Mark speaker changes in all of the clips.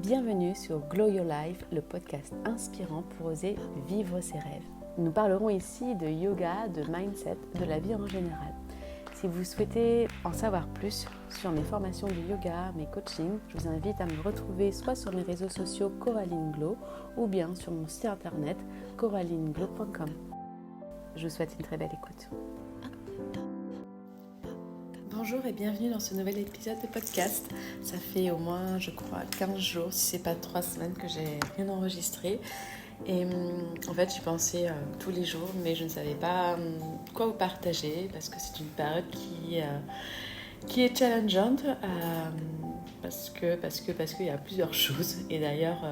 Speaker 1: Bienvenue sur Glow Your Life, le podcast inspirant pour oser vivre ses rêves. Nous parlerons ici de yoga, de mindset, de la vie en général. Si vous souhaitez en savoir plus sur mes formations de yoga, mes coachings, je vous invite à me retrouver soit sur mes réseaux sociaux Coraline Glow ou bien sur mon site internet coralineglow.com. Je vous souhaite une très belle écoute. Bonjour et bienvenue dans ce nouvel épisode de podcast. Ça fait au moins, je crois, 15 jours, si c'est pas 3 semaines que j'ai rien enregistré. Et en fait, j'y pensais tous les jours, mais je ne savais pas quoi vous partager parce que c'est une période qui est challengeante parce qu'il y a plusieurs choses. Et d'ailleurs,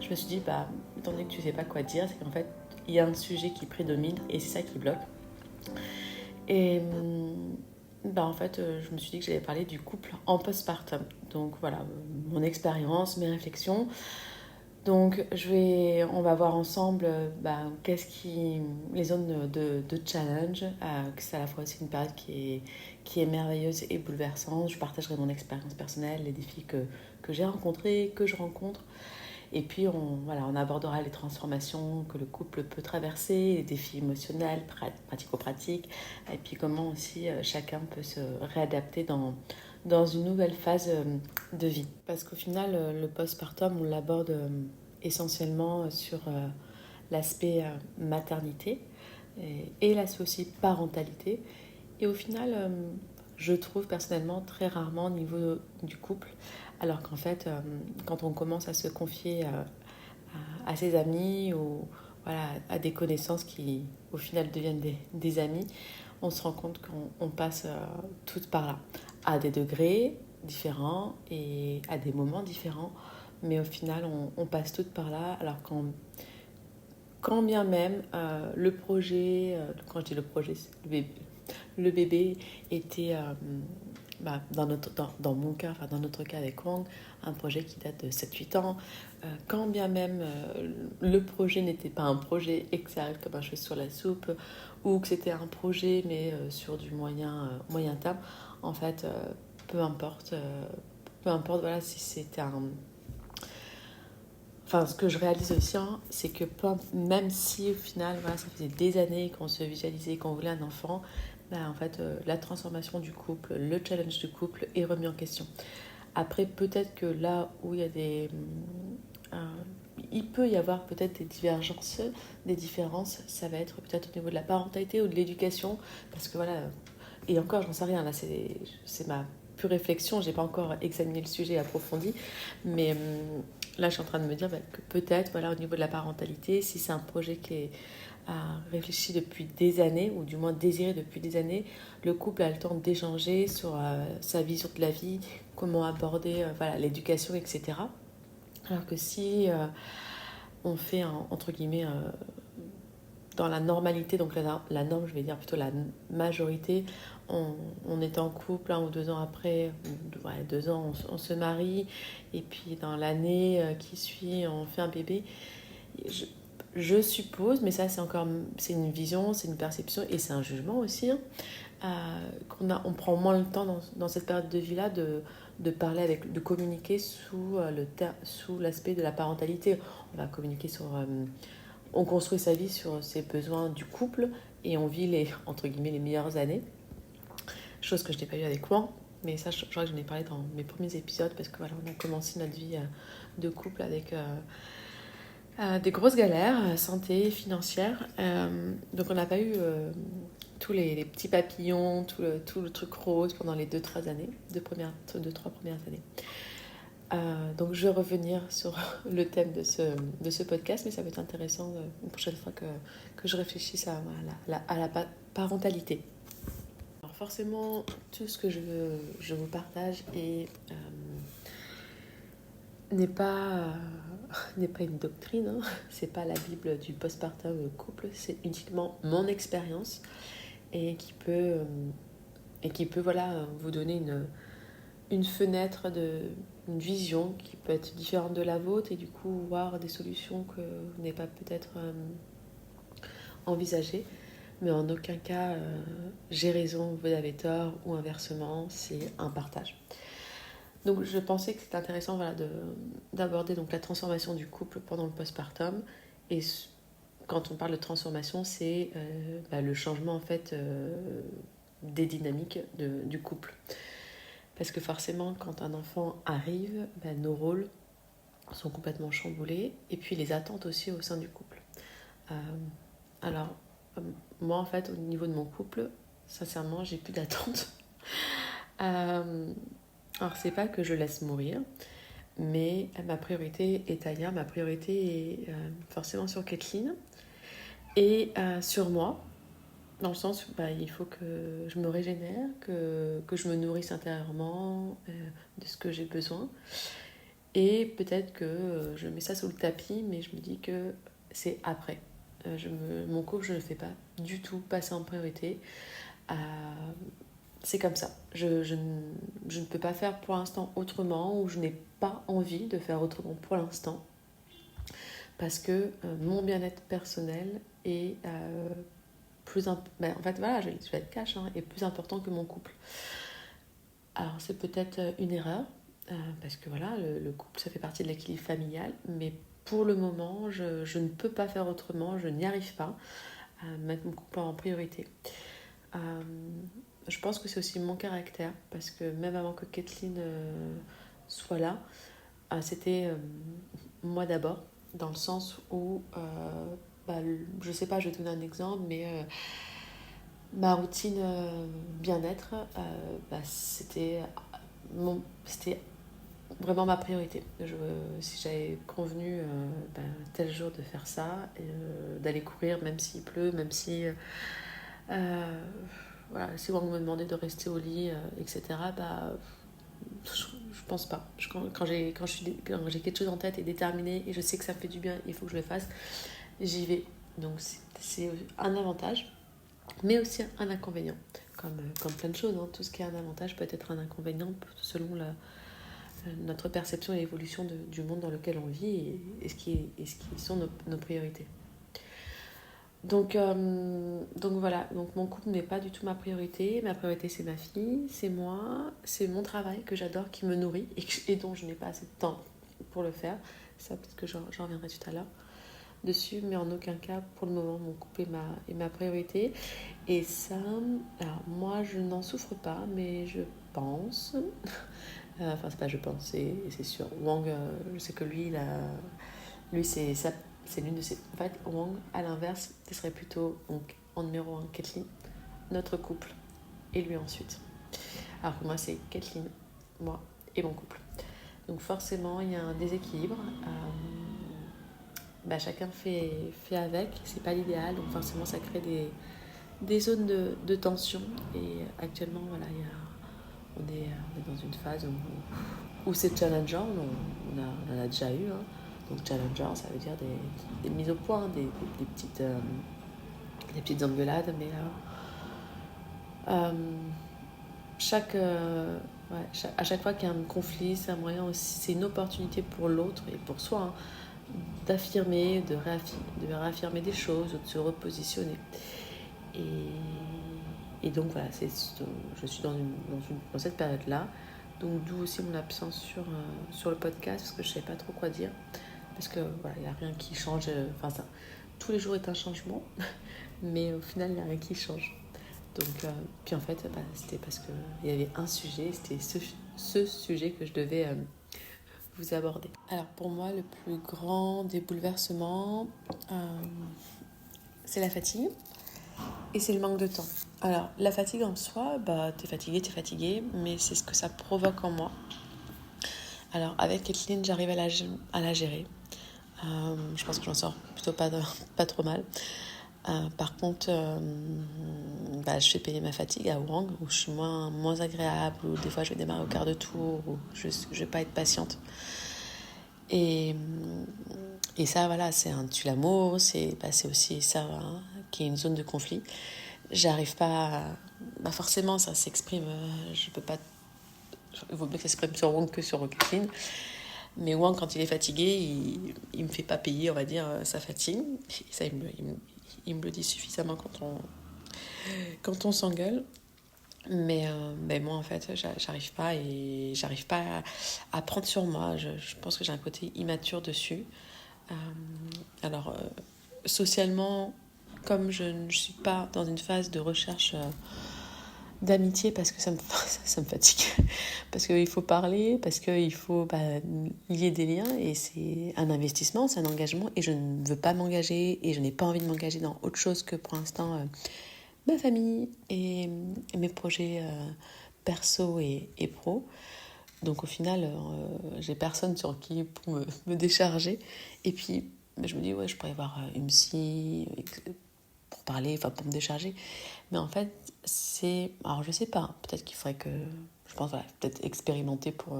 Speaker 1: je me suis dit, étant donné que tu ne sais pas quoi dire, c'est qu'en fait, il y a un sujet qui prédomine et c'est ça qui bloque. Et en fait, je me suis dit que j'allais parler du couple en postpartum. Donc voilà, mon expérience, mes réflexions. Donc on va voir ensemble les zones de challenge, que c'est à la fois aussi une période qui est merveilleuse et bouleversante. Je partagerai mon expérience personnelle, les défis que j'ai rencontrés, que je rencontre. Et puis on abordera les transformations que le couple peut traverser, les défis émotionnels, pratico-pratiques, et puis comment aussi chacun peut se réadapter dans une nouvelle phase de vie. Parce qu'au final, le postpartum, on l'aborde essentiellement sur l'aspect maternité et l'aspect aussi parentalité. Et au final, je trouve personnellement très rarement au niveau du couple, alors qu'en fait, quand on commence à se confier à ses amis ou à des connaissances qui au final deviennent des amis, on se rend compte qu'on passe toutes par là, à des degrés différents et à des moments différents, mais au final on passe toutes par là, alors quand bien même le projet, quand je dis le projet, c'est le bébé était dans mon cas, enfin dans notre cas avec Wang, un projet qui date de 7-8 ans. Quand bien même le projet n'était pas un projet extérieur comme un cheveu sur la soupe, ou que c'était un projet mais sur du moyen terme, en fait, peu importe voilà, si c'était un... Enfin, ce que je réalise aussi, c'est que même si au final, voilà, ça faisait des années qu'on se visualisait, qu'on voulait un enfant, en fait, la transformation du couple, le challenge du couple est remis en question. Après, peut-être que là où il peut y avoir peut-être des différences, ça va être peut-être au niveau de la parentalité ou de l'éducation, parce que voilà, et encore, j'en sais rien, là, c'est ma pure réflexion, j'ai pas encore examiné le sujet approfondi, mais là, je suis en train de me dire que peut-être, voilà, au niveau de la parentalité, si c'est un projet qui est réfléchi depuis des années, ou du moins désiré depuis des années, le couple a le temps d'échanger sur sa vision de la vie, comment aborder l'éducation, etc. Alors que si on fait, entre guillemets, dans la normalité, donc la norme, je vais dire plutôt la majorité, on est en couple 1 ou 2 ans après, 2 ans, on se marie, et puis dans l'année qui suit, on fait un bébé. Je suppose, mais ça c'est une vision, c'est une perception et c'est un jugement aussi, on prend moins le temps dans cette période de vie-là de parler de communiquer sous l'aspect de la parentalité. On va communiquer on construit sa vie sur ses besoins du couple et on vit entre guillemets les meilleures années. Chose que je n'ai pas eu avec moi, mais ça je crois que j'en ai parlé dans mes premiers épisodes parce que voilà, on a commencé notre vie de couple avec des grosses galères, santé, financière. Donc on n'a pas eu tous les petits papillons, tout le truc rose pendant les 2-3 premières années. Donc je vais revenir sur le thème de ce podcast, mais ça va être intéressant une prochaine fois que je réfléchisse à la parentalité. Alors forcément, tout ce que je vous partage n'est pas une doctrine, c'est pas la Bible du postpartum couple, c'est uniquement mon expérience et qui peut voilà, vous donner une fenêtre, une vision qui peut être différente de la vôtre et du coup voir des solutions que vous n'avez pas peut-être envisagées. Mais en aucun cas, j'ai raison, vous avez tort ou inversement, c'est un partage. Donc je pensais que c'était intéressant voilà, d'aborder donc, la transformation du couple pendant le postpartum. Et quand on parle de transformation, c'est le changement en fait des dynamiques du couple. Parce que forcément, quand un enfant arrive, nos rôles sont complètement chamboulés. Et puis les attentes aussi au sein du couple. Euh, alors, moi en fait, au niveau de mon couple, sincèrement, j'ai plus d'attentes. Alors, c'est pas que je laisse mourir, mais ma priorité est ailleurs. Ma priorité est forcément sur Kathleen et sur moi, dans le sens où il faut que je me régénère, que je me nourrisse intérieurement de ce que j'ai besoin. Et peut-être que je mets ça sous le tapis, mais je me dis que c'est après. Mon couple, je ne le fais pas du tout passer en priorité. C'est comme ça. Je ne peux pas faire pour l'instant autrement, ou je n'ai pas envie de faire autrement pour l'instant. Parce que mon bien-être personnel est plus... en fait, voilà, je vais être cash, est plus important que mon couple. Alors, c'est peut-être une erreur, parce que voilà, le couple, ça fait partie de l'équilibre familial, mais pour le moment, je ne peux pas faire autrement, je n'y arrive pas à mettre mon couple en priorité. Je pense que c'est aussi mon caractère, parce que même avant que Kathleen soit là, c'était moi d'abord, dans le sens où, je sais pas, je vais te donner un exemple, mais ma routine bien-être, c'était vraiment ma priorité. Si j'avais convenu tel jour de faire ça, d'aller courir, même s'il pleut, même si... voilà, si Wang me demandait de rester au lit, etc., je pense pas. Quand j'ai quelque chose en tête et déterminé, et je sais que ça me fait du bien, il faut que je le fasse, j'y vais. Donc c'est un avantage, mais aussi un inconvénient. Comme plein de choses, tout ce qui est un avantage peut être un inconvénient selon notre perception et l'évolution du monde dans lequel on vit et ce qui sont nos priorités. Donc voilà, donc mon couple n'est pas du tout ma priorité. Ma priorité, c'est ma fille, c'est moi, c'est mon travail que j'adore, qui me nourrit et dont je n'ai pas assez de temps pour le faire. Ça, peut-être que j'en reviendrai tout à l'heure dessus, mais en aucun cas, pour le moment, mon couple est ma priorité. Et ça, alors moi, je n'en souffre pas, mais je pense... enfin, c'est pas je pense, c'est sûr. Wang, je sais que lui, c'est l'une de ses... En fait, Wang, à l'inverse, ce serait plutôt donc, en numéro 1, Kathleen, notre couple, et lui ensuite. Alors que moi, c'est Kathleen, moi et mon couple. Donc forcément, il y a un déséquilibre. Chacun fait avec, c'est pas l'idéal, donc forcément, ça crée des zones de tension. Et actuellement, voilà, on est dans une phase où c'est challengeant, on en a déjà eu, Donc challenger, ça veut dire des mises au point, des petites engueulades, mais à chaque fois qu'il y a un conflit, c'est un moyen aussi, c'est une opportunité pour l'autre et pour soi d'affirmer, de réaffirmer des choses, de se repositionner. Et donc voilà, je suis dans cette période-là. Donc d'où aussi mon absence sur le podcast, parce que je ne savais pas trop quoi dire. Parce que voilà, il n'y a rien qui change. Tous les jours est un changement, mais au final, il n'y a rien qui change. Donc, puis en fait, c'était parce qu'il y avait un sujet, c'était ce sujet que je devais vous aborder. Alors pour moi, le plus grand des bouleversements, c'est la fatigue et c'est le manque de temps. Alors la fatigue en soi, t'es fatigué, mais c'est ce que ça provoque en moi. Alors avec Kathleen, j'arrive à la gérer. Je pense que j'en sors plutôt pas trop mal. Par contre, je fais payer ma fatigue à Wang, où je suis moins agréable, où des fois je vais démarrer au quart de tour, où je vais pas être patiente. Et ça, voilà, c'est un tue l'amour, c'est aussi ça qui est une zone de conflit. J'arrive pas forcément, ça s'exprime, je peux pas... Il vaut mieux que ça s'exprime sur Wang que sur Kathleen. Mais Wang, quand il est fatigué, il me fait pas payer, on va dire, sa fatigue. Et ça, il me le dit suffisamment quand on s'engueule. Mais moi, en fait, j'arrive pas et j'arrive pas à prendre sur moi. Je pense que j'ai un côté immature dessus. Euh, alors, socialement, comme je ne suis pas dans une phase de recherche d'amitié parce que ça me fatigue. Parce qu'il faut parler, parce qu'il faut lier des liens et c'est un investissement, c'est un engagement et je ne veux pas m'engager et je n'ai pas envie de m'engager dans autre chose que pour l'instant ma famille et mes projets perso et pro. Donc au final, j'ai personne sur qui pour me décharger. Et puis je me dis, ouais, je pourrais voir une psy pour parler, enfin pour me décharger. Mais en fait, alors je sais pas, peut-être qu'il faudrait que. Je pense, voilà, peut-être expérimenter pour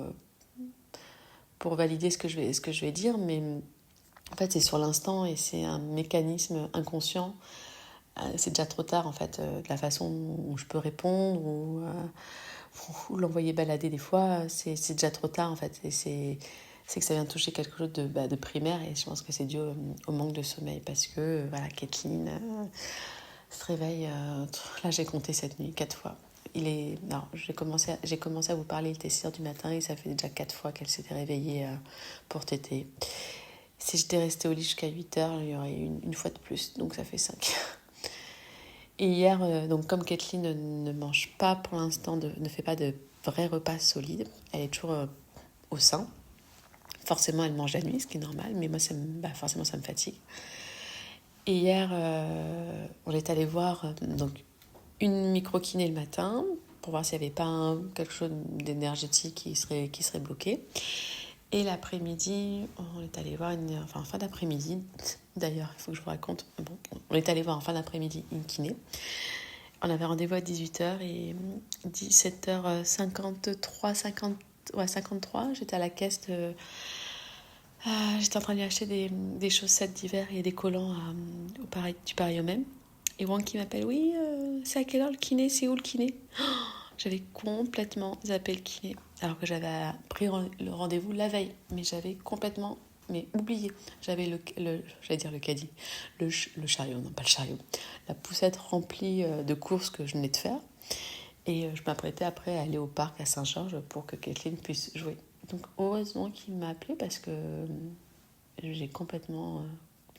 Speaker 1: valider ce que je vais dire, mais en fait, c'est sur l'instant et c'est un mécanisme inconscient. C'est déjà trop tard, en fait, de la façon où je peux répondre ou l'envoyer balader des fois, c'est déjà trop tard, en fait. Et c'est que ça vient toucher quelque chose de primaire et je pense que c'est dû au manque de sommeil parce que, voilà, Kathleen se réveille. Là, j'ai compté cette nuit 4 fois. Non, j'ai commencé à vous parler, il était 6h du matin et ça fait déjà 4 fois qu'elle s'était réveillée pour téter. Si j'étais restée au lit jusqu'à 8h, il y aurait eu une fois de plus, donc ça fait 5. Et hier, donc comme Kathleen ne mange pas pour l'instant, ne fait pas de vrais repas solides, elle est toujours au sein. Forcément, elle mange la nuit, ce qui est normal, mais moi, forcément, ça me fatigue. Et hier, on est allé voir donc une micro-kiné le matin pour voir s'il n'y avait pas quelque chose d'énergétique qui serait bloqué. Et l'après-midi, on est allé voir en fin d'après-midi, d'ailleurs, il faut que je vous raconte. Bon, on est allé voir en fin d'après-midi une kiné. On avait rendez-vous à 18h et 17h53, 53, j'étais à la caisse j'étais en train de lui acheter des chaussettes d'hiver et des collants du Paris au même. Et Wang qui m'appelle, oui, c'est à quelle heure le kiné? C'est où le kiné? J'avais complètement zappé le kiné, alors que j'avais pris le rendez-vous la veille, mais j'avais complètement oublié. J'avais j'allais dire le caddie, le chariot, non pas le chariot, la poussette remplie de courses que je venais de faire. Et je m'apprêtais après à aller au parc à Saint-Georges pour que Kathleen puisse jouer. Donc heureusement qu'il m'a appelé parce que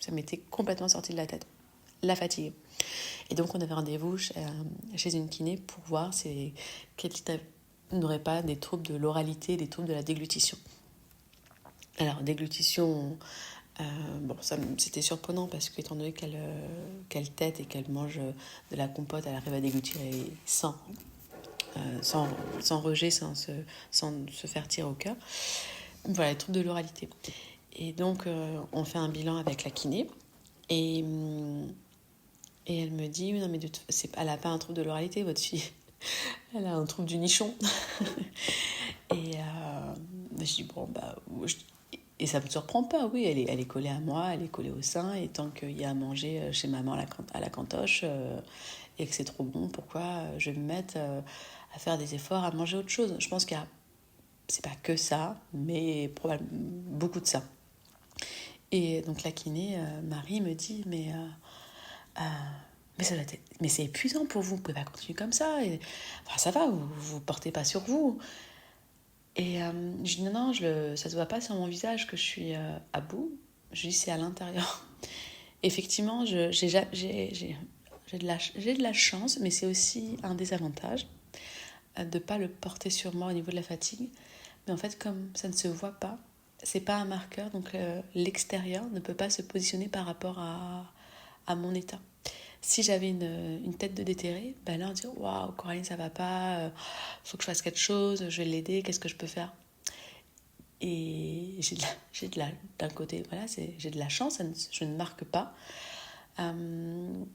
Speaker 1: ça m'était complètement sorti de la tête, la fatigue. Et donc on avait rendez-vous chez une kiné pour voir si Kathleen n'aurait pas des troubles de l'oralité, des troubles de la déglutition. Alors déglutition, c'était surprenant parce qu'étant donné qu'elle tète et qu'elle mange de la compote, elle arrive à déglutir sans rejet, sans se faire tirer au cœur. Voilà, les troubles de l'oralité. Et donc, on fait un bilan avec la kiné. Et elle me dit, non, mais elle n'a pas un trouble de l'oralité, votre fille. Elle a un trouble du nichon. Et je dis, bon, et ça ne me surprend pas, oui, elle est collée à moi, elle est collée au sein, et tant qu'il y a à manger chez maman à la cantoche, et que c'est trop bon, pourquoi je vais me mettre à faire des efforts, à manger autre chose? Je pense c'est pas que ça, mais probablement beaucoup de ça. Et donc la kiné, Marie me dit, mais c'est épuisant pour vous, vous pouvez pas continuer comme ça. Et, enfin, ça va, vous portez pas sur vous. Et je dis non, ça se voit pas sur mon visage que je suis à bout. Je dis c'est à l'intérieur. Effectivement, j'ai de la chance, mais c'est aussi un désavantage de ne pas le porter sur moi au niveau de la fatigue. Mais en fait, comme ça ne se voit pas, c'est pas un marqueur, donc l'extérieur ne peut pas se positionner par rapport à mon état. Si j'avais une tête de déterré, là on dirait waouh, Coraline, ça va pas, faut que je fasse quelque chose, je vais l'aider, qu'est-ce que je peux faire? Et d'un côté, voilà, j'ai de la chance, je ne marque pas. Mon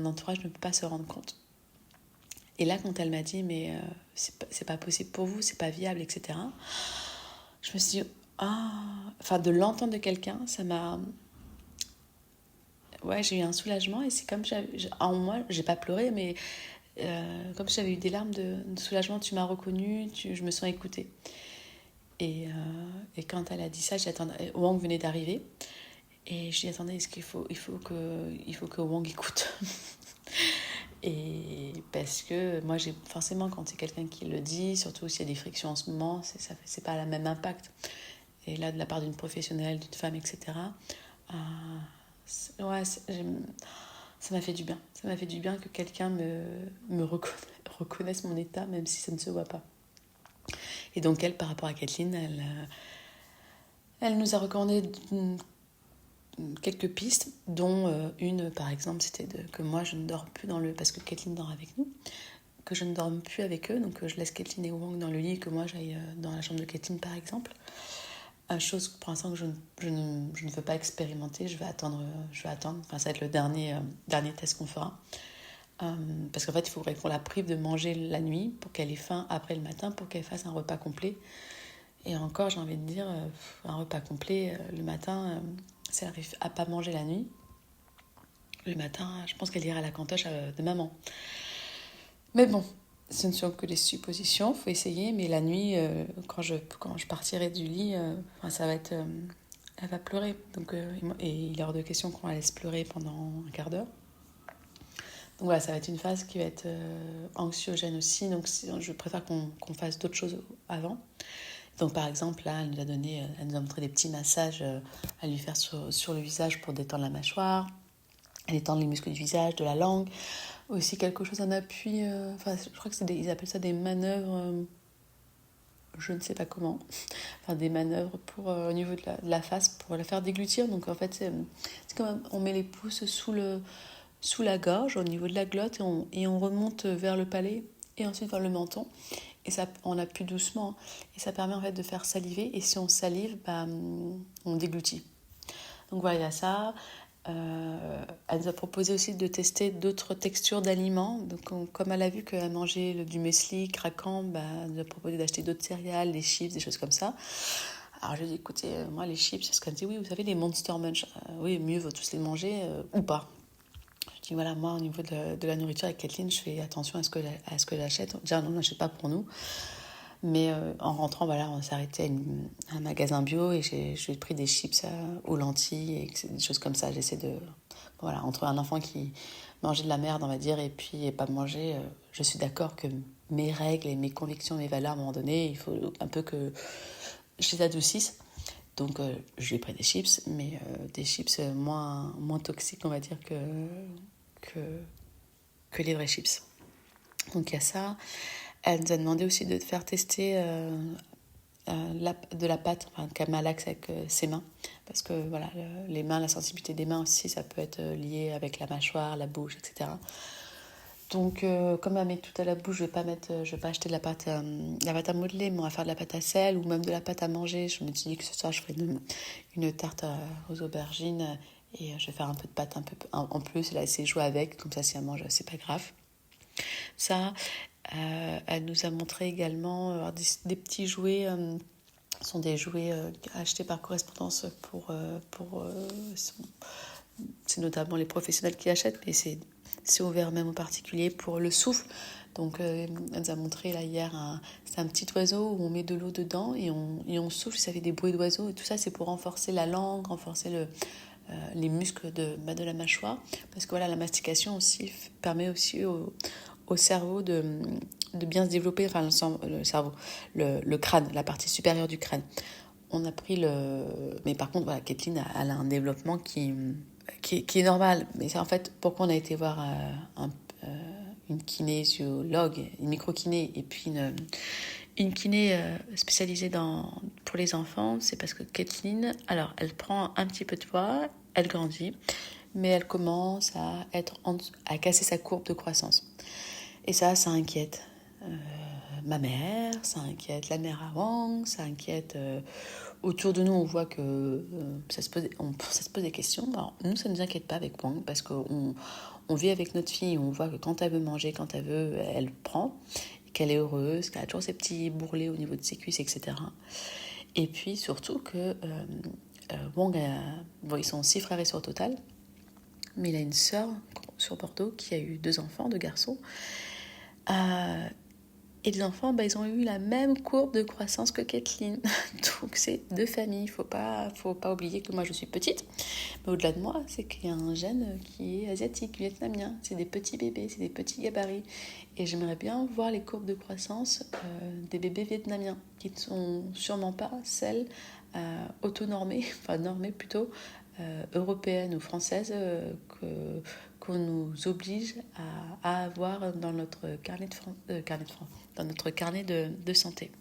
Speaker 1: entourage ne peut pas se rendre compte. Et là, quand elle m'a dit, mais c'est pas possible pour vous, c'est pas viable, etc., je me suis dit, de l'entendre de quelqu'un, ça m'a. Ouais, j'ai eu un soulagement et c'est comme en moi, j'ai pas pleuré, mais comme j'avais eu des larmes de soulagement, tu m'as reconnue, je me sens écoutée. Et quand elle a dit ça, Wang venait d'arriver. Et je lui ai dit, attendez, il faut que Wang écoute. Et parce que moi, forcément, quand c'est quelqu'un qui le dit, surtout s'il y a des frictions en ce moment, c'est pas le même impact. Et là, de la part d'une professionnelle, d'une femme, etc., ouais, ça m'a fait du bien. Ça m'a fait du bien que quelqu'un me reconnaisse mon état, même si ça ne se voit pas. Et donc, elle, par rapport à Kathleen, elle nous a recommandé quelques pistes, dont une, par exemple, c'était que moi, je ne dors plus parce que Kathleen dort avec nous, que je ne dorme plus avec eux, donc je laisse Kathleen et Wong dans le lit et que moi, j'aille dans la chambre de Kathleen, par exemple. Chose pour l'instant que je ne veux pas expérimenter, je vais attendre. Enfin, ça va être le dernier test qu'on fera. Parce qu'en fait, il faudrait qu'on la prive de manger la nuit pour qu'elle ait faim après le matin, pour qu'elle fasse un repas complet. Et encore, j'ai envie de dire, un repas complet le matin, si elle n'arrive à pas manger la nuit, le matin, je pense qu'elle ira à la cantoche de maman. Mais bon, ce ne sont que des suppositions, il faut essayer. Mais la nuit, quand je partirai du lit, ça va être... elle va pleurer. Donc, et il est hors de question qu'on la laisse pleurer pendant un quart d'heure. Donc voilà, ça va être une phase qui va être anxiogène aussi. Donc je préfère qu'on fasse d'autres choses avant. Donc par exemple, là, elle nous a montré des petits massages à lui faire sur le visage pour détendre la mâchoire, détendre les muscles du visage, de la langue. Aussi quelque chose en appui, je crois que ils appellent ça des manœuvres, je ne sais pas comment, enfin des manœuvres au niveau de la face pour la faire déglutir. Donc en fait, c'est comme on met les pouces sous la gorge, au niveau de la glotte, et on remonte vers le palais et ensuite vers le menton. Et ça, on appuie doucement. Et ça permet en fait de faire saliver. Et si on salive, on déglutit. Donc voilà, il y a ça. Elle nous a proposé aussi de tester d'autres textures d'aliments. Donc, comme elle a vu qu'elle mangeait du muesli craquant, elle nous a proposé d'acheter d'autres céréales, des chips, des choses comme ça. Alors je lui ai dit, écoutez, moi les chips, c'est ce qu'elle me dit, oui, vous savez, les Monster Munch, oui, mieux vaut tous les manger ou pas. Je dis, voilà, moi au niveau de la nourriture avec Kathleen, je fais attention à ce que j'achète. Déjà, non, on n'achète pas pour nous. Mais en rentrant, voilà, on s'est arrêté à un magasin bio et j'ai pris des chips aux lentilles et des choses comme ça. J'essaie de... Voilà, entre un enfant qui mangeait de la merde, on va dire, et puis pas manger, je suis d'accord que mes règles et mes convictions, mes valeurs, à un moment donné, il faut un peu que je les adoucisse. Donc, je lui ai pris des chips, mais des chips moins toxiques, on va dire, que les vrais chips. Donc, il y a ça. Elle nous a demandé aussi de faire tester de la pâte, qu'elle malaxe avec ses mains. Parce que voilà, les mains, la sensibilité des mains aussi, ça peut être lié avec la mâchoire, la bouche, etc. Donc, comme elle met tout à la bouche, je vais pas acheter de la pâte à modeler, mais on va faire de la pâte à sel ou même de la pâte à manger. Je me dis que ce soir, je ferai une tarte aux aubergines et je vais faire un peu de pâte en plus. Et là, essayer de jouer avec, comme ça, si elle mange, c'est pas grave. Ça, elle nous a montré également des petits jouets. Ce sont des jouets achetés par correspondance c'est notamment les professionnels qui achètent, mais c'est ouvert même aux particuliers pour le souffle. Donc, elle nous a montré là hier, c'est un petit oiseau où on met de l'eau dedans et on souffle, ça fait des bruits d'oiseaux. Et tout ça, c'est pour renforcer la langue, renforcer les muscles de la mâchoire. Parce que voilà, la mastication aussi permet aussi au cerveau de bien se développer, enfin le cerveau, le crâne, la partie supérieure du crâne. On a pris mais par contre, voilà, Kathleen, elle a un développement qui est normal. Mais c'est en fait pourquoi on a été voir une kinésiologue, une micro-kiné, et puis une kiné spécialisée pour les enfants. C'est parce que Kathleen, alors, elle prend un petit peu de poids, elle grandit, mais elle commence à casser sa courbe de croissance. Et ça inquiète ma mère, ça inquiète la mère à Wang, ça inquiète... autour de nous, on voit que ça se pose des questions. Alors, nous, ça ne nous inquiète pas avec Wang, parce qu'on vit avec notre fille, on voit que quand elle veut manger, quand elle veut, elle prend, qu'elle est heureuse, qu'elle a toujours ses petits bourrelets au niveau de ses cuisses, etc. Et puis, surtout que Wang, ils sont 6 frères et sœurs au total, mais il a une sœur sur Bordeaux qui a eu 2 enfants, 2 garçons. Et les enfants, ils ont eu la même courbe de croissance que Kathleen. Donc c'est deux familles. Faut pas oublier que moi je suis petite. Mais au-delà de moi, c'est qu'il y a un gène qui est asiatique, vietnamien. C'est des petits bébés, c'est des petits gabarits. Et j'aimerais bien voir les courbes de croissance des bébés vietnamiens, qui ne sont sûrement pas celles autonormées, enfin normées plutôt, européennes ou françaises qu'on nous oblige à avoir dans notre carnet dans notre carnet de santé.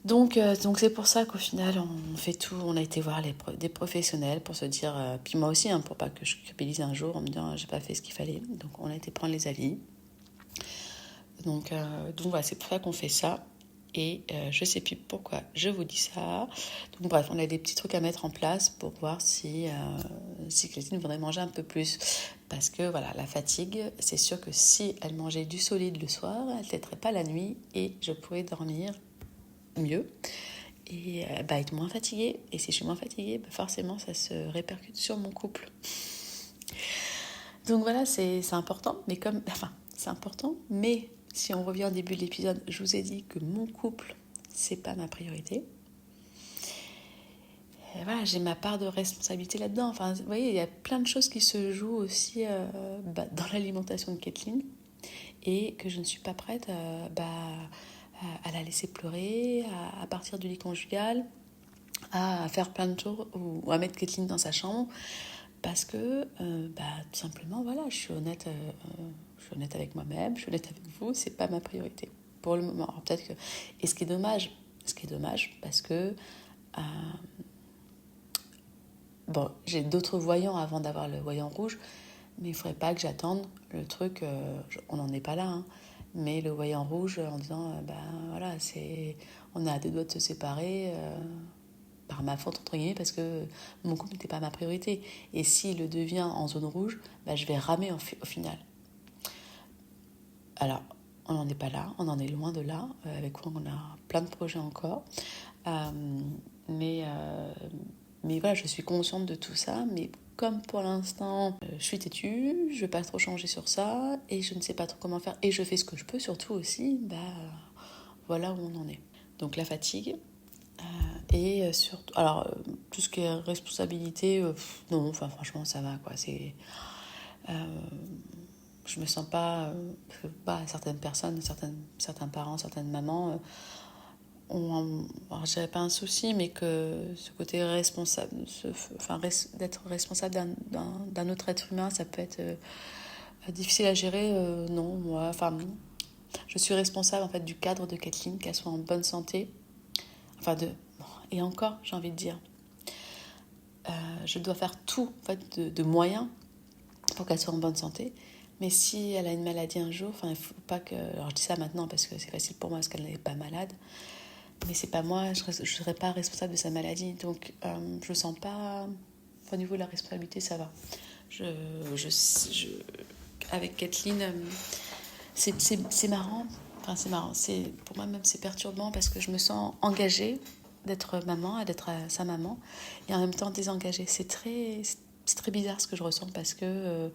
Speaker 1: Donc c'est pour ça qu'au final on fait tout, on a été voir des professionnels pour se dire, puis moi aussi pour pas que je culpabilise un jour en me disant j'ai pas fait ce qu'il fallait, donc on a été prendre les avis. Donc voilà, c'est pour ça qu'on fait ça. Et je sais plus pourquoi je vous dis ça. Donc bref, on a des petits trucs à mettre en place pour voir si Christine voudrait manger un peu plus. Parce que voilà, la fatigue, c'est sûr que si elle mangeait du solide le soir, elle ne têterait pas la nuit et je pourrais dormir mieux et être moins fatiguée. Et si je suis moins fatiguée, forcément ça se répercute sur mon couple. Donc voilà, c'est important, mais c'est important, mais si on revient au début de l'épisode, je vous ai dit que mon couple, c'est pas ma priorité. Et voilà, j'ai ma part de responsabilité là-dedans. Enfin, vous voyez, il y a plein de choses qui se jouent aussi dans l'alimentation de Kathleen et que je ne suis pas prête à la laisser pleurer, à partir du lit conjugal, à faire plein de choses ou à mettre Kathleen dans sa chambre parce que tout simplement, voilà, je suis honnête avec moi-même, je suis honnête avec vous, c'est pas ma priorité pour le moment. Alors, peut-être que... Et ce qui est dommage parce que j'ai d'autres voyants avant d'avoir le voyant rouge, mais il faudrait pas que j'attende le truc, on n'en est pas là, mais le voyant rouge en disant, voilà, on a à 2 doigts de se séparer, par ma faute, entre guillemets, parce que mon couple n'était pas ma priorité. Et s'il le devient en zone rouge, je vais ramer au final. Alors, on n'en est pas là, on en est loin de là, avec quoi on a plein de projets encore. Mais voilà, je suis consciente de tout ça, mais comme pour l'instant, je suis têtue, je ne vais pas trop changer sur ça, et je ne sais pas trop comment faire, et je fais ce que je peux, surtout aussi, voilà où on en est. Donc la fatigue, et surtout, alors tout ce qui est responsabilité, non, enfin franchement ça va quoi, c'est... je me sens pas, certaines personnes, certains parents, certaines mamans alors je dirais pas un souci, mais que ce côté responsable, d'être responsable d'un autre être humain, ça peut être difficile à gérer. Non, moi, je suis responsable en fait du cadre de Kathleen, qu'elle soit en bonne santé. Et encore, j'ai envie de dire, je dois faire tout en fait de moyens pour qu'elle soit en bonne santé. Mais si elle a une maladie un jour, il faut pas que... Alors je dis ça maintenant parce que c'est facile pour moi parce qu'elle n'est pas malade. Mais c'est pas moi, je ne serais pas responsable de sa maladie. Donc je ne sens pas... Au niveau de la responsabilité, ça va. Avec Kathleen, c'est marrant. Enfin, c'est marrant. Pour moi même, c'est perturbant parce que je me sens engagée d'être maman, d'être sa maman, et en même temps désengagée. C'est très bizarre ce que je ressens parce que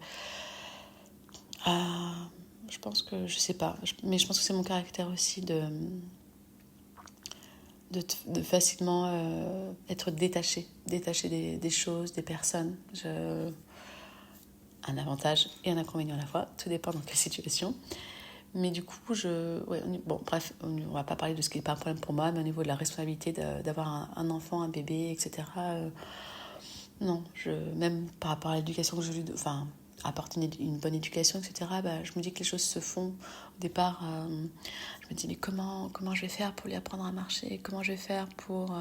Speaker 1: je pense que, je sais pas, mais je pense que c'est mon caractère aussi de facilement être détachée des choses, des personnes. Un avantage et un inconvénient à la fois, tout dépend dans quelle situation. Mais du coup, bref, on va pas parler de ce qui n'est pas un problème pour moi, mais au niveau de la responsabilité d'avoir un enfant, un bébé, etc., non, même par rapport à l'éducation que je lui... apporter une bonne éducation, etc., je me dis que les choses se font. Au départ, je me dis, mais comment je vais faire pour lui apprendre à marcher? Comment je vais faire pour...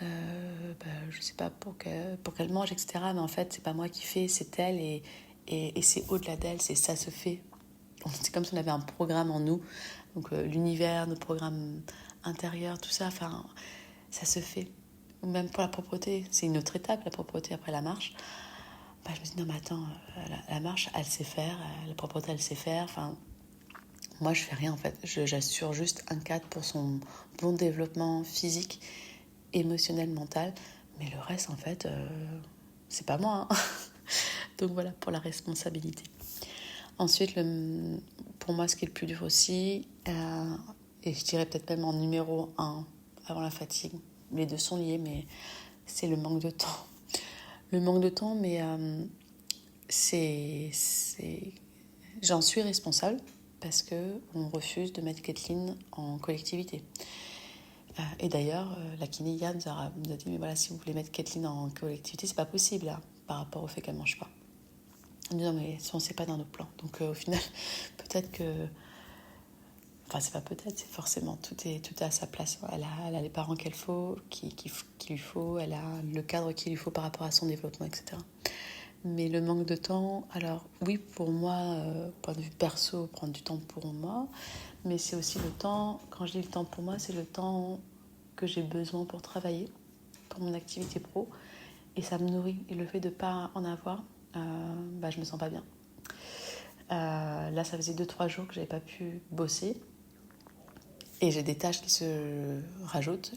Speaker 1: je sais pas, pour qu'elle mange, etc. Mais en fait, c'est pas moi qui fais, c'est elle, et c'est au-delà d'elle, ça se fait. C'est comme si on avait un programme en nous, donc l'univers, nos programmes intérieurs, tout ça, ça se fait. Ou même pour la propreté, c'est une autre étape, la propreté après la marche. Je me dis, non mais attends, la marche, elle sait faire, la propreté, elle sait faire, moi je fais rien en fait, j'assure juste un cadre pour son bon développement physique, émotionnel, mental, mais le reste en fait, c'est pas moi, Donc voilà pour la responsabilité. Ensuite, pour moi, ce qui est le plus dur aussi, et je dirais peut-être même en numéro 1, avant la fatigue, les deux sont liés, mais c'est le manque de temps. Le manque de temps, mais j'en suis responsable parce qu'on refuse de mettre Kathleen en collectivité. Et d'ailleurs, la kiné Yann nous a dit, mais voilà, si vous voulez mettre Kathleen en collectivité, c'est pas possible, là, par rapport au fait qu'elle mange pas. Elle me dit, non, mais on sait pas dans nos plans. Donc au final, peut-être que... Enfin, c'est pas peut-être, c'est forcément, tout est à sa place. Elle a les parents qu'il lui faut, elle a le cadre qu'il lui faut par rapport à son développement, etc. Mais le manque de temps, alors oui, pour moi, point de vue perso, prendre du temps pour moi, mais c'est aussi le temps, quand je dis le temps pour moi, c'est le temps que j'ai besoin pour travailler, pour mon activité pro, et ça me nourrit. Et le fait de ne pas en avoir, je me sens pas bien. Là, ça faisait 2-3 jours que j'avais pas pu bosser, et j'ai des tâches qui se rajoutent,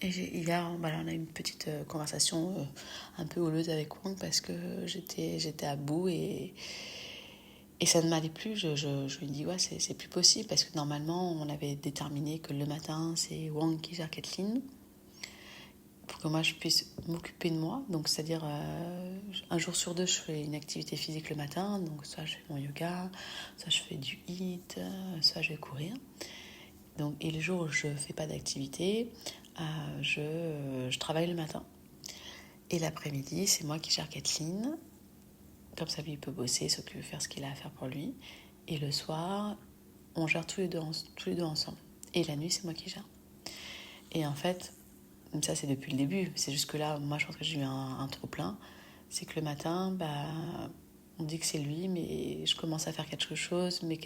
Speaker 1: et hier, on a eu une petite conversation un peu houleuse avec Wang parce que j'étais à bout et ça ne m'allait plus. Je lui dis, ouais, c'est plus possible parce que normalement, on avait déterminé que le matin, c'est Wang qui gère Kathleen pour que moi, je puisse m'occuper de moi. Donc, c'est-à-dire, un jour sur 2, je fais une activité physique le matin. Donc, soit je fais mon yoga, soit je fais du HIIT, soit je vais courir. Donc, et les jours où je ne fais pas d'activité, je travaille le matin. Et l'après-midi, c'est moi qui gère Kathleen. Comme ça, lui, il peut bosser, s'occuper, faire ce qu'il a à faire pour lui. Et le soir, on gère tous les deux ensemble. Et la nuit, c'est moi qui gère. Et en fait, ça, c'est depuis le début. C'est juste que là, moi, je pense que j'ai eu un trop-plein. C'est que le matin, on dit que c'est lui, mais je commence à faire quelque chose, mais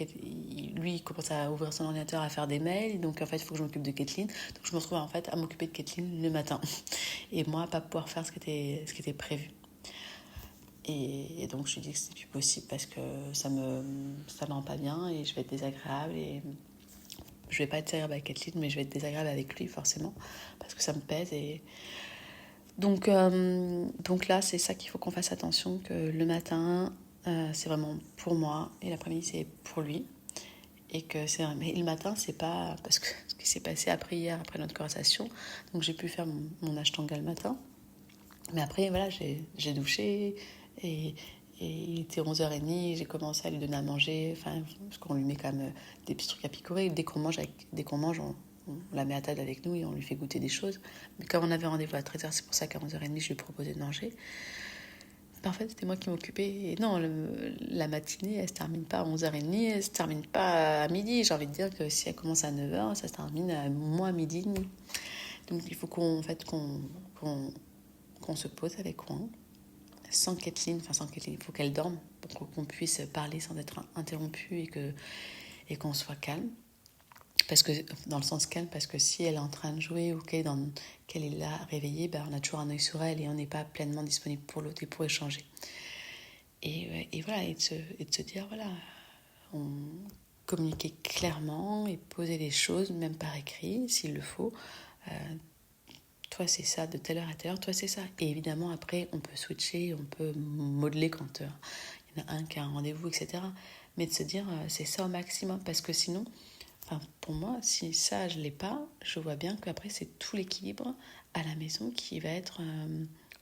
Speaker 1: lui, il commence à ouvrir son ordinateur, à faire des mails, donc en fait, il faut que je m'occupe de Kathleen. Donc je me retrouve en fait à m'occuper de Kathleen le matin, et moi, à pas pouvoir faire ce qui était prévu. Et donc je lui dis que c'est plus possible parce que ça me rend pas bien et je vais être désagréable et je vais pas être désagréable avec Kathleen, mais je vais être désagréable avec lui forcément parce que ça me pèse et donc là, c'est ça qu'il faut qu'on fasse attention, que le matin, c'est vraiment pour moi et l'après-midi, c'est pour lui. Et que mais le matin, c'est pas... Parce que ce qui s'est passé hier, après notre conversation, donc j'ai pu faire mon ashtanga le matin. Mais après, voilà, j'ai douché et il était 11h30, j'ai commencé à lui donner à manger, parce qu'on lui met quand même des petits trucs à picorer. Dès qu'on mange, on la met à table avec nous et on lui fait goûter des choses. Mais comme on avait rendez-vous à 13h, c'est pour ça qu'à 11h30, je lui ai proposé de manger. En fait, c'était moi qui m'occupais. Et non, la matinée, elle se termine pas à 11h30, elle se termine pas à midi. J'ai envie de dire que si elle commence à 9h, ça se termine à moins à midi et demi. Donc il faut qu'on se pose avec Wang, sans Kathleen, il faut qu'elle dorme pour qu'on puisse parler sans être interrompu et qu'on soit calme. Parce que, dans le sens calme, parce que si elle est en train de jouer ou qu'elle est là réveillée, on a toujours un œil sur elle et on n'est pas pleinement disponible pour l'autre et pour échanger. Et voilà, et de se dire, voilà, on communiquer clairement et poser les choses, même par écrit, s'il le faut. Toi, c'est ça, de telle heure à telle heure, toi, c'est ça. Et évidemment, après, on peut switcher, on peut modeler quand il y en a un qui a un rendez-vous, etc. Mais de se dire, c'est ça au maximum, parce que sinon... pour moi, si ça, je ne l'ai pas, je vois bien qu'après, c'est tout l'équilibre à la maison qui va être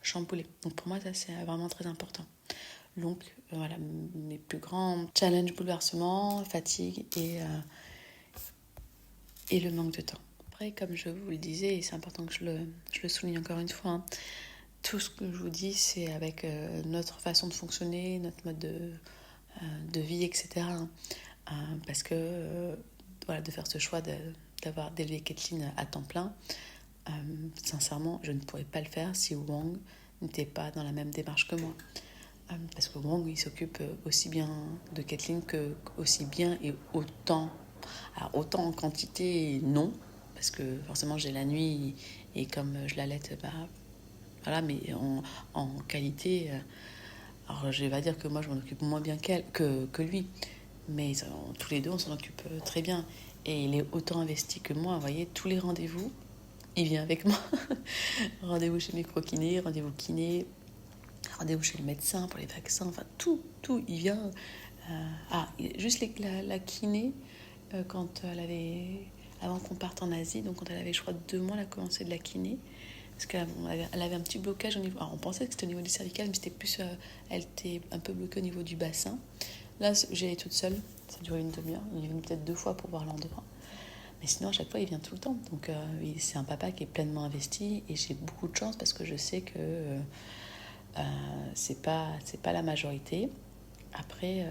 Speaker 1: chamboulé. Donc pour moi, ça, c'est vraiment très important. Donc voilà, mes plus grands challenges, bouleversements, fatigue et le manque de temps. Après, comme je vous le disais, et c'est important que je le souligne encore une fois, tout ce que je vous dis, c'est avec notre façon de fonctionner, notre mode de vie, etc. Parce que... de faire ce choix d'élever Kathleen à temps plein. Sincèrement, je ne pourrais pas le faire si Wang n'était pas dans la même démarche que moi. Parce que Wang, il s'occupe aussi bien de Kathleen que aussi bien et autant. Alors, autant en quantité, non, parce que forcément, j'ai la nuit et comme je l'allaite, voilà, mais en qualité... alors, je vais pas dire que moi, je m'en occupe moins bien que lui. Mais tous les deux, on s'en occupe très bien. Et il est autant investi que moi. Vous voyez, tous les rendez-vous, il vient avec moi. Rendez-vous chez micro-kiné, rendez-vous kiné, rendez-vous chez le médecin pour les vaccins. Enfin, tout, il vient. Juste la kiné, quand elle avait... Avant qu'on parte en Asie, donc quand elle avait, je crois, 2 mois, elle a commencé de la kiné. Parce qu'elle avait un petit blocage au niveau... Alors, on pensait que c'était au niveau du cervical, mais c'était plus... elle était un peu bloquée au niveau du bassin. Là, j'ai allé toute seule. Ça a duré une demi-heure. Il est venu peut-être 2 fois pour voir l'endroit. Mais sinon, à chaque fois, il vient tout le temps. Donc, c'est un papa qui est pleinement investi. Et j'ai beaucoup de chance parce que je sais que c'est pas la majorité. Après,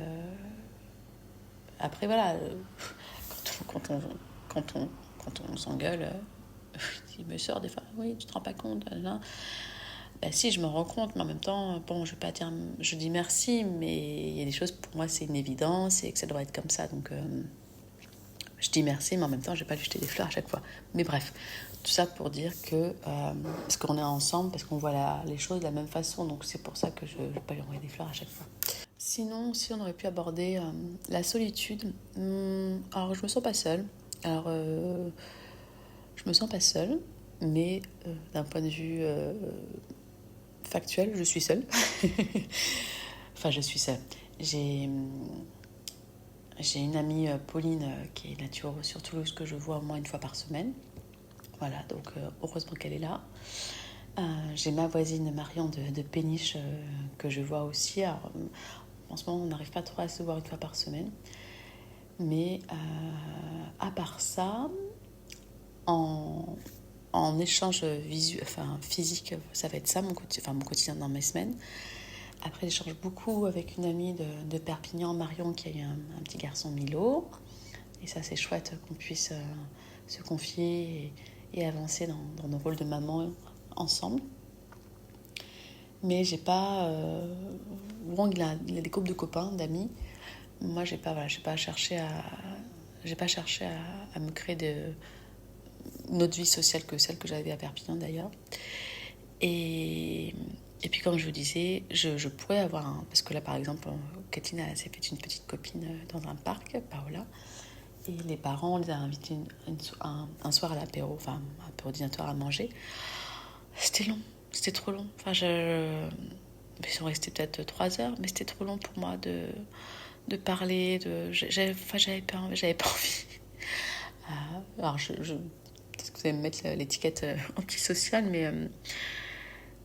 Speaker 1: voilà, quand on s'engueule, il me sort des fois, oui, tu te rends pas compte, là. Ben si, je me rends compte, mais en même temps, bon, je vais pas dire, je dis merci, mais il y a des choses, pour moi, c'est une évidence et que ça doit être comme ça. Donc, je dis merci, mais en même temps, je vais pas lui jeter des fleurs à chaque fois. Mais bref, tout ça pour dire que, parce qu'on est ensemble, parce qu'on voit les choses de la même façon, donc c'est pour ça que je vais pas lui envoyer des fleurs à chaque fois. Sinon, si on aurait pu aborder la solitude, alors je me sens pas seule. Alors, je me sens pas seule, mais d'un point de vue factuel, je suis seule. Enfin, je suis seule. J'ai une amie, Pauline, qui est naturo sur Toulouse, que je vois au moins une fois par semaine. Voilà, donc heureusement qu'elle est là. J'ai ma voisine Marion de Péniche que je vois aussi. Alors, en ce moment, on n'arrive pas trop à se voir une fois par semaine. Mais à part ça, en échange physique, ça va être ça mon quotidien dans mes semaines. Après, j'échange beaucoup avec une amie de Perpignan, Marion, qui a eu un petit garçon, Milo. Et ça, c'est chouette qu'on puisse se confier et avancer dans nos rôles de maman ensemble. Mais j'ai pas... Wang, il a des groupes de copains, d'amis. Moi, j'ai pas cherché à me créer une autre vie sociale que celle que j'avais à Perpignan, d'ailleurs. Et puis, comme je vous disais, je pourrais avoir parce que là, par exemple, Kathleen s'est fait une petite copine dans un parc, Paola. Et les parents les a invités un soir à l'apéro, enfin, un apéro dînatoire à manger. C'était long, c'était trop long. Enfin, ils sont restés peut-être 3 heures, mais c'était trop long pour moi de parler. J'avais pas envie. Alors, peut-être que vous allez me mettre l'étiquette antisociale,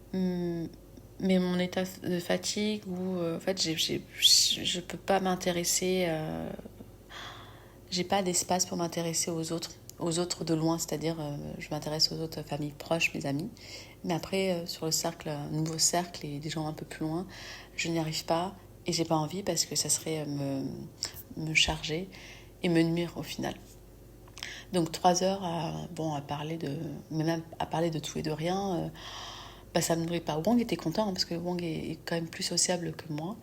Speaker 1: mais mon état de fatigue, où en fait, je peux pas m'intéresser. J'ai pas d'espace pour m'intéresser aux autres de loin, c'est-à-dire je m'intéresse aux autres familles proches, mes amis. Mais après, sur un nouveau cercle et des gens un peu plus loin, je n'y arrive pas et j'ai pas envie parce que ça serait me charger et me nuire au final. Donc 3 heures à parler de tout et de rien, ça me nourrit pas. Wang était content parce que Wang est quand même plus sociable que moi.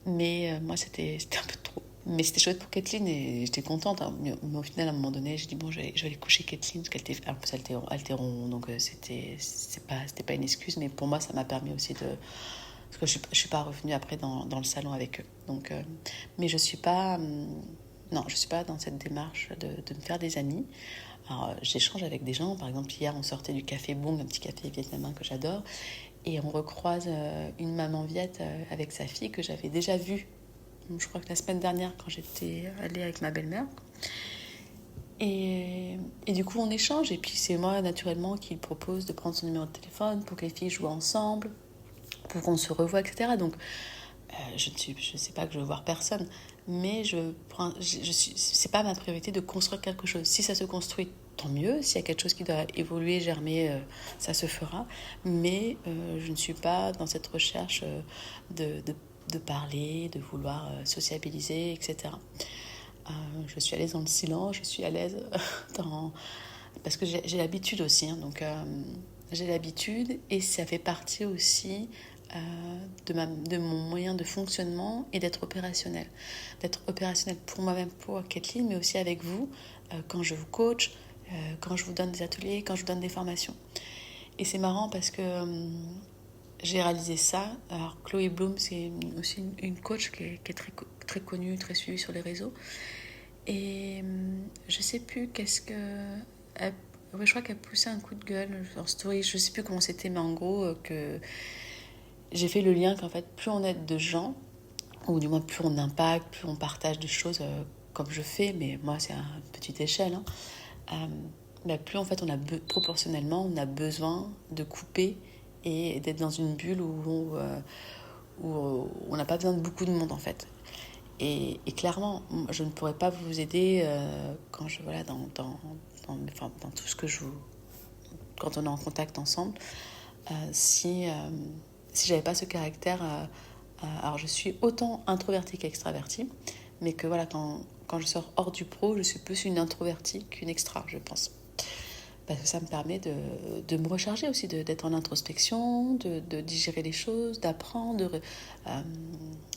Speaker 1: Mais moi, c'était un peu trop. Mais c'était chouette pour Kathleen et j'étais contente. Hein. Mais au final, à un moment donné, j'ai dit, bon, je vais aller coucher Kathleen parce qu'elle était ronde. Donc, c'était pas une excuse. Mais pour moi, ça m'a permis aussi de... Parce que je suis pas revenue après dans le salon avec eux. Donc, mais je suis pas... non, je suis pas dans cette démarche de me faire des amis. Alors, j'échange avec des gens. Par exemple, hier, on sortait du café Bong, un petit café vietnamien que j'adore. Et on recroise une maman viette avec sa fille que j'avais déjà vue, je crois que la semaine dernière, quand j'étais allée avec ma belle-mère. Et du coup, on échange. Et puis, c'est moi, naturellement, qui propose de prendre son numéro de téléphone pour que les filles jouent ensemble, pour qu'on se revoie, etc. Donc, je ne sais pas que je veux voir personne, mais c'est pas ma priorité de construire quelque chose. Si ça se construit, tant mieux. S'il y a quelque chose qui doit évoluer, germer, ça se fera. Mais je ne suis pas dans cette recherche de parler, de vouloir sociabiliser, etc. Je suis à l'aise dans le silence, je suis à l'aise parce que j'ai l'habitude aussi. Hein, donc, j'ai l'habitude et ça fait partie aussi de mon moyen de fonctionnement et d'être opérationnel. D'être opérationnel pour moi-même, pour Kathleen, mais aussi avec vous, quand je vous coach, quand je vous donne des ateliers, quand je vous donne des formations. Et c'est marrant parce que j'ai réalisé ça. Alors, Chloé Bloom, c'est aussi une coach qui est très, très connue, très suivie sur les réseaux. Et je sais plus je crois qu'elle poussait un coup de gueule en story. Je sais plus comment c'était, mais en gros, que j'ai fait le lien qu'en fait, plus on aide de gens, ou du moins plus on impacte, plus on partage des choses comme je fais, mais moi c'est à petite échelle, plus en fait proportionnellement on a besoin de couper et d'être dans une bulle où on n'a pas besoin de beaucoup de monde en fait. Et clairement, je ne pourrais pas vous aider quand je voilà dans tout ce que je vous quand on est en contact ensemble si j'avais pas ce caractère. Alors je suis autant introvertie qu'extravertie, mais que voilà quand je sors hors du pro, je suis plus une introvertie qu'une extra, je pense. Parce que ça me permet de me recharger aussi, d'être en introspection, de digérer les choses, d'apprendre.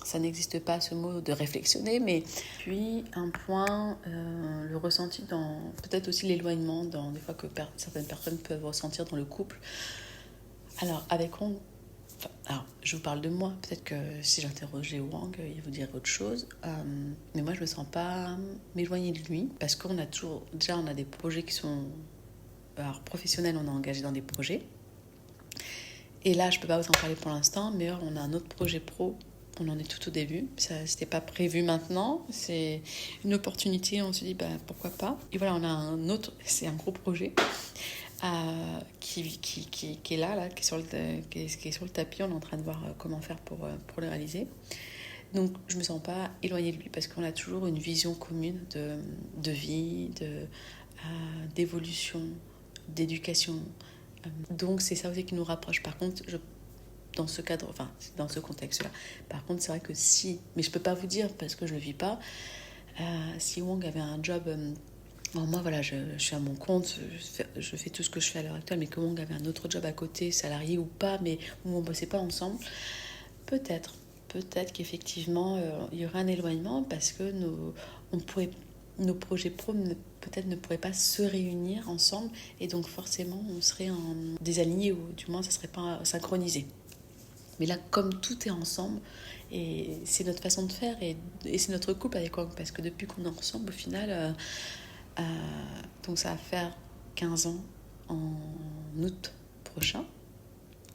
Speaker 1: Ça n'existe pas ce mot de réflexionner, mais puis un point, le ressenti dans peut-être aussi l'éloignement, dans des fois que certaines personnes peuvent ressentir dans le couple. Alors alors, je vous parle de moi. Peut-être que si j'interrogeais Wang, il vous dirait autre chose. Mais moi, je me sens pas m'éloigner de lui parce qu'on a toujours, déjà, on a des projets qui sont alors, professionnels, on est engagé dans des projets. Et là, je peux pas vous en parler pour l'instant, mais on a un autre projet pro. On en est tout au début. Ça, c'était pas prévu maintenant. C'est une opportunité. On se dit, pourquoi pas. Et voilà, on a un autre. C'est un gros projet. Qui est là qui est sur le tapis. On est en train de voir comment faire pour le réaliser. Donc je me sens pas éloignée de lui parce qu'on a toujours une vision commune de vie, d'évolution, d'éducation. Donc c'est ça aussi qui nous rapproche. Par contre, dans ce cadre, dans ce contexte-là, par contre c'est vrai que mais je peux pas vous dire parce que je le vis pas. Si Wang avait un job bon, moi, voilà, je suis à mon compte, je fais tout ce que je fais à l'heure actuelle, mais que Wang avait un autre job à côté, salarié ou pas, mais où on ne bossait pas ensemble, peut-être qu'effectivement, il y aurait un éloignement parce que nos projets pro peut-être ne pourraient pas se réunir ensemble et donc forcément, on serait en désaligné ou du moins, ça ne serait pas synchronisé. Mais là, comme tout est ensemble, et c'est notre façon de faire et c'est notre couple avec Wang, parce que depuis qu'on est ensemble, au final... donc ça va faire 15 ans en août prochain,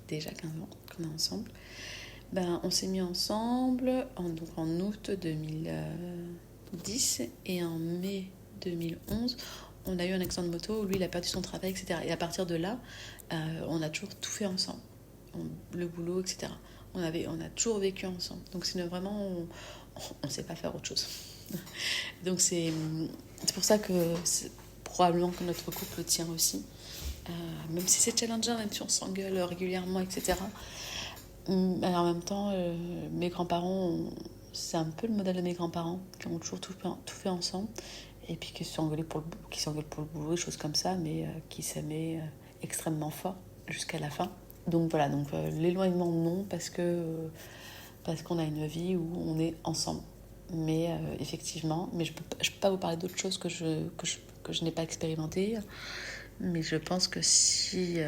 Speaker 1: déjà 15 ans qu'on est ensemble. On s'est mis ensemble en août 2010 et en mai 2011 on a eu un accident de moto où lui il a perdu son travail, etc. Et à partir de là on a toujours tout fait ensemble, le boulot, etc. On a toujours vécu ensemble, donc c'est vraiment on sait pas faire autre chose. Donc c'est pour ça que probablement que notre couple tient aussi, même si c'est challengeant, même si on s'engueule régulièrement, etc. Alors en même temps, mes grands-parents, c'est un peu le modèle de mes grands-parents qui ont toujours tout fait ensemble et puis qui s'engueulent pour le boulot, des choses comme ça, mais qui s'aimaient extrêmement fort jusqu'à la fin. Donc voilà, l'éloignement non, parce qu'on a une vie où on est ensemble. Mais effectivement, je peux pas vous parler d'autre chose que je n'ai pas expérimenté. Mais je pense que si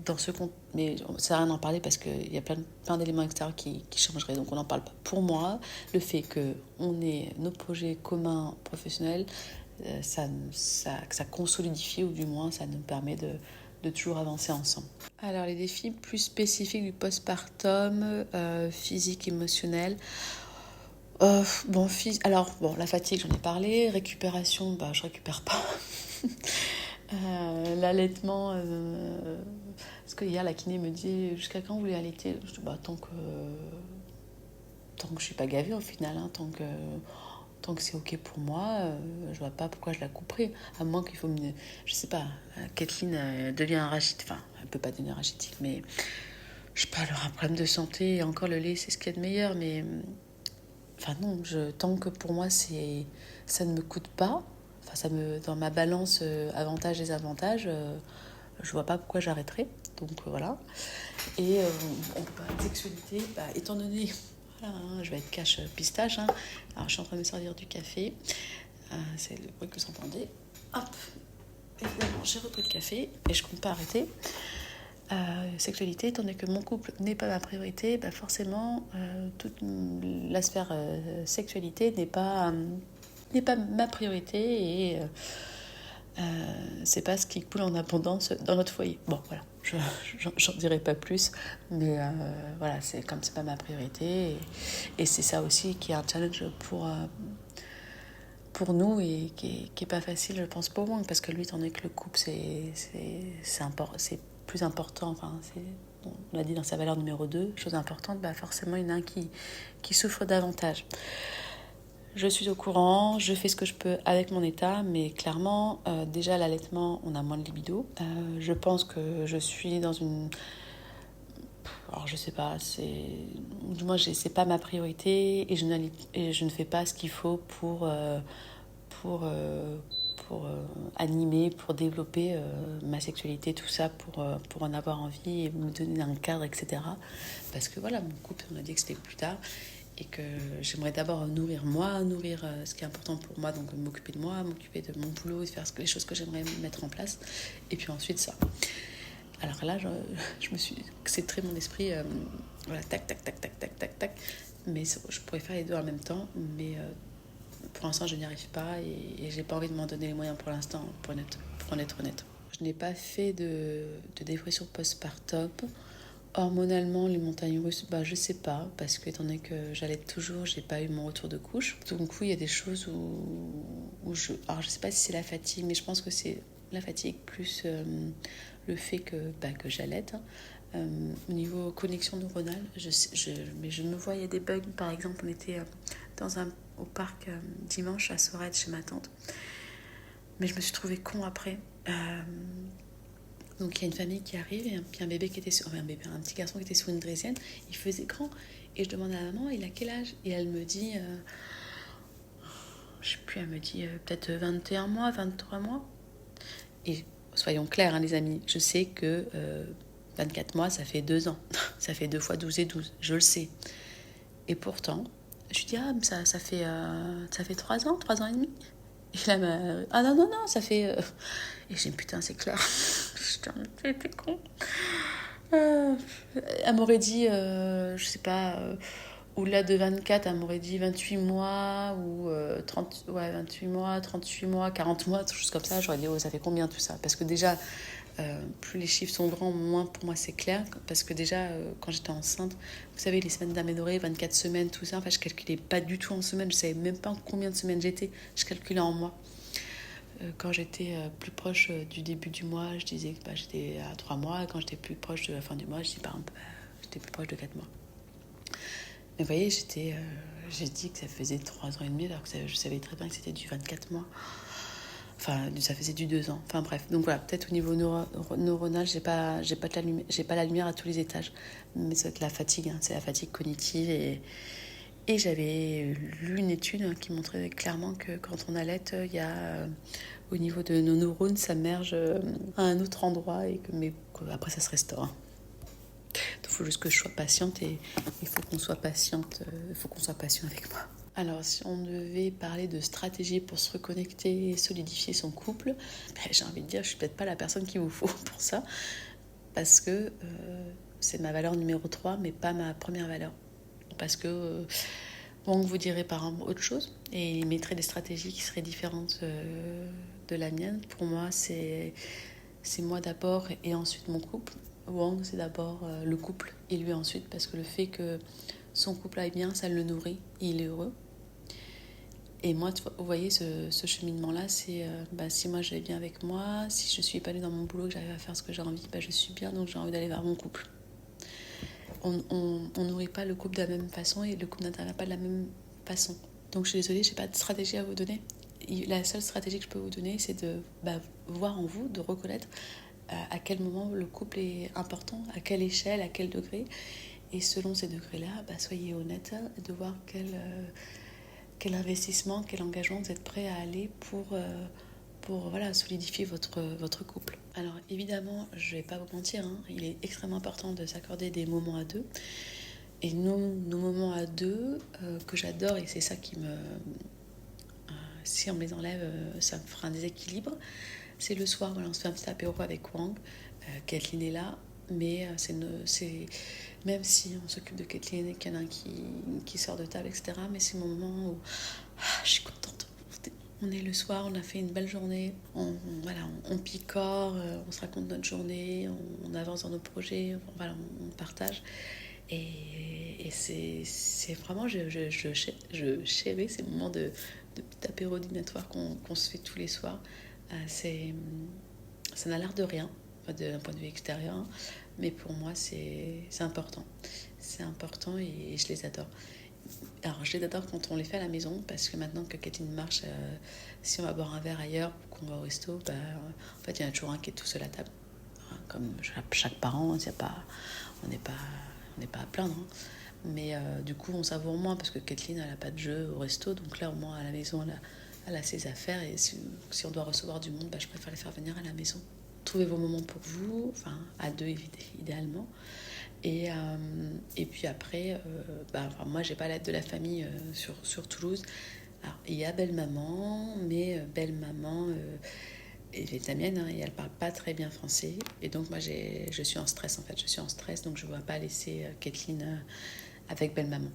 Speaker 1: dans ce compte, mais ça sert à rien d'en parler parce qu'il y a plein d'éléments extérieurs qui changeraient. Donc on n'en parle pas. Pour moi, le fait qu'on ait nos projets communs professionnels, ça consolidifie ou du moins ça nous permet de toujours avancer ensemble. Alors les défis plus spécifiques du postpartum, physique, émotionnel. La fatigue, j'en ai parlé. Récupération, je récupère pas. L'allaitement, parce que hier la kiné me dit jusqu'à quand vous voulez allaiter. Je dis tant que je suis pas gavée au final, tant que c'est ok pour moi, je vois pas pourquoi je la couperais, à moins qu'il faut je sais pas, Kathleen devient rachitique, elle peut pas devenir rachitique, mais je sais pas, elle aura un problème de santé et encore le lait c'est ce qu'il y a de meilleur, mais non, tant que pour moi ça ne me coûte pas, dans ma balance avantages et désavantages, je vois pas pourquoi j'arrêterais. Donc voilà. Et sexualité, étant donné, voilà, je vais être cash pistache. Alors je suis en train de me servir du café. C'est le bruit que vous entendez. Hop. Évidemment, j'ai repris le café et je compte pas arrêter. Sexualité, étant donné que mon couple n'est pas ma priorité, forcément toute la sphère sexualité n'est pas ma priorité et c'est pas ce qui coule en abondance dans notre foyer. Bon, voilà, j'en dirai pas plus, mais voilà, c'est comme c'est pas ma priorité, et c'est ça aussi qui est un challenge pour nous, et qui est pas facile, je pense, pour moi, parce que lui, étant donné que le couple, c'est plus important, enfin, on l'a dit dans sa valeur numéro 2, chose importante, forcément, il y en a un qui souffre davantage. Je suis au courant, je fais ce que je peux avec mon état, mais clairement, déjà l'allaitement, on a moins de libido. Je pense que je suis dans une... Alors je sais pas, du moins c'est pas ma priorité, et je ne fais pas ce qu'il faut pour, euh, pour animer, pour développer ma sexualité, tout ça, pour en avoir envie et me donner un cadre, etc. Parce que voilà, mon couple, on a dit que c'était plus tard, et que j'aimerais d'abord nourrir ce qui est important pour moi, donc m'occuper de moi, m'occuper de mon boulot, et faire les choses que j'aimerais mettre en place, et puis ensuite ça. Alors là, je me suis centré mon esprit, voilà, tac, tac, tac, tac, tac, tac, tac, mais je pourrais faire les deux en même temps, mais pour l'instant je n'y arrive pas, et j'ai pas envie de m'en donner les moyens pour l'instant, pour en être honnête. Je n'ai pas fait de dépression postpartum. Hormonalement, les montagnes russes, je sais pas, parce que étant donné que j'allais toujours, j'ai pas eu mon retour de couche. Donc oui, il y a des choses alors je sais pas si c'est la fatigue, mais je pense que c'est la fatigue plus le fait que j'allaite. Au niveau connexion neuronale, mais je me vois, il y a des bugs. Par exemple, on était au parc dimanche à Sorède chez ma tante, mais je me suis trouvée con après. Donc il y a une famille qui arrive, et puis un bébé qui était un petit garçon qui était sur une draisienne, il faisait grand, et je demande à la maman, il a quel âge? Et elle me dit, je sais plus, elle me dit peut-être 21 mois, 23 mois. Et soyons clairs, hein, les amis, je sais que 24 mois, ça fait 2 ans. Ça fait 2 fois 12 et 12, je le sais. Et pourtant, je lui dis, ça fait 3 ans, 3 ans et demi. Et là, non, ça fait... Et j'ai dit, putain, c'est clair. T'es con. Elle m'aurait dit, je sais pas, au-delà de 24, elle m'aurait dit 28 mois, ou 28 mois, 38 mois, 40 mois, tout chose comme ça. J'aurais dit, ça fait combien tout ça? Parce que déjà, plus les chiffres sont grands, moins pour moi c'est clair. Parce que déjà, quand j'étais enceinte, vous savez, les semaines d'aménorrhée, 24 semaines, tout ça, je calculais pas du tout en semaines. Je savais même pas combien de semaines j'étais. Je calculais en mois. Quand j'étais plus proche du début du mois, je disais que j'étais à 3 mois. Quand j'étais plus proche de la fin du mois, je disais j'étais plus proche de 4 mois. Mais vous voyez, j'ai dit que ça faisait 3 ans et demi, alors que je savais très bien que c'était du 24 mois. Enfin, ça faisait du 2 ans. Enfin bref, donc voilà, peut-être au niveau neuronal, j'ai pas la lumière à tous les étages. Mais c'est la fatigue, c'est la fatigue cognitive. Et j'avais lu une étude qui montrait clairement que quand on allait, il y a au niveau de nos neurones, ça merge à un autre endroit, mais après ça se restaure. Il faut juste que je sois patiente, et il faut qu'on soit patiente, il faut qu'on soit patient avec moi. Alors, si on devait parler de stratégie pour se reconnecter et solidifier son couple, j'ai envie de dire, je suis peut-être pas la personne qu'il vous faut pour ça, parce que c'est ma valeur numéro 3, mais pas ma première valeur. Parce que Wang vous dirait par exemple autre chose, et il mettrait des stratégies qui seraient différentes de la mienne. Pour moi, c'est moi d'abord, et ensuite mon couple. Wang, c'est d'abord le couple, et lui ensuite, parce que le fait que son couple aille bien, ça le nourrit, et il est heureux. Et moi, vous voyez, ce cheminement-là, c'est si moi je vais bien avec moi, si je suis épanouie dans mon boulot, que j'arrive à faire ce que j'ai envie, je suis bien, donc j'ai envie d'aller vers mon couple. On nourrit pas le couple de la même façon, et le couple n'intervient pas de la même façon. Donc je suis désolée, je n'ai pas de stratégie à vous donner. La seule stratégie que je peux vous donner, c'est de voir en vous, de reconnaître à quel moment le couple est important, à quelle échelle, à quel degré. Et selon ces degrés-là, soyez honnête de voir quel investissement, quel engagement vous êtes prêt à aller pour solidifier votre couple. Alors évidemment, je ne vais pas vous mentir, il est extrêmement important de s'accorder des moments à deux. Et nos moments à deux, que j'adore, et c'est ça qui me... si on me les enlève, ça me fera un déséquilibre. C'est le soir, on se fait un petit apéro avec Wang. Kathleen est là, mais même si on s'occupe de Kathleen et qu'il y en a un qui sort de table, etc., mais c'est mon moment où je suis contente. On est le soir, on a fait une belle journée, on picore, on se raconte notre journée, on avance dans nos projets, on partage. Et c'est vraiment, je chéris ces moments de petit apéro dînatoire qu'on se fait tous les soirs. Ça n'a l'air de rien, d'un point de vue extérieur, mais pour moi, c'est important. C'est important et je les adore. Alors, je les adore quand on les fait à la maison, parce que maintenant que Kathleen marche, si on va boire un verre ailleurs ou qu'on va au resto, en fait, il y en a toujours un qui est tout seul à table. Comme chaque parent, on n'est pas à plaindre. Mais du coup, on savoure moins, parce que Kathleen, elle n'a pas de jeu au resto. Donc là, au moins, à la maison, elle a ses affaires. Et si on doit recevoir du monde, je préfère les faire venir à la maison. Trouvez vos moments pour vous, à deux idéalement. Et puis après, moi, j'ai pas l'aide de la famille sur Toulouse. Alors, il y a belle-maman, mais belle-maman, elle est italienne, et elle parle pas très bien français. Et donc, moi, je suis en stress, en fait. Je suis en stress, donc je ne vais pas laisser Kathleen avec belle-maman.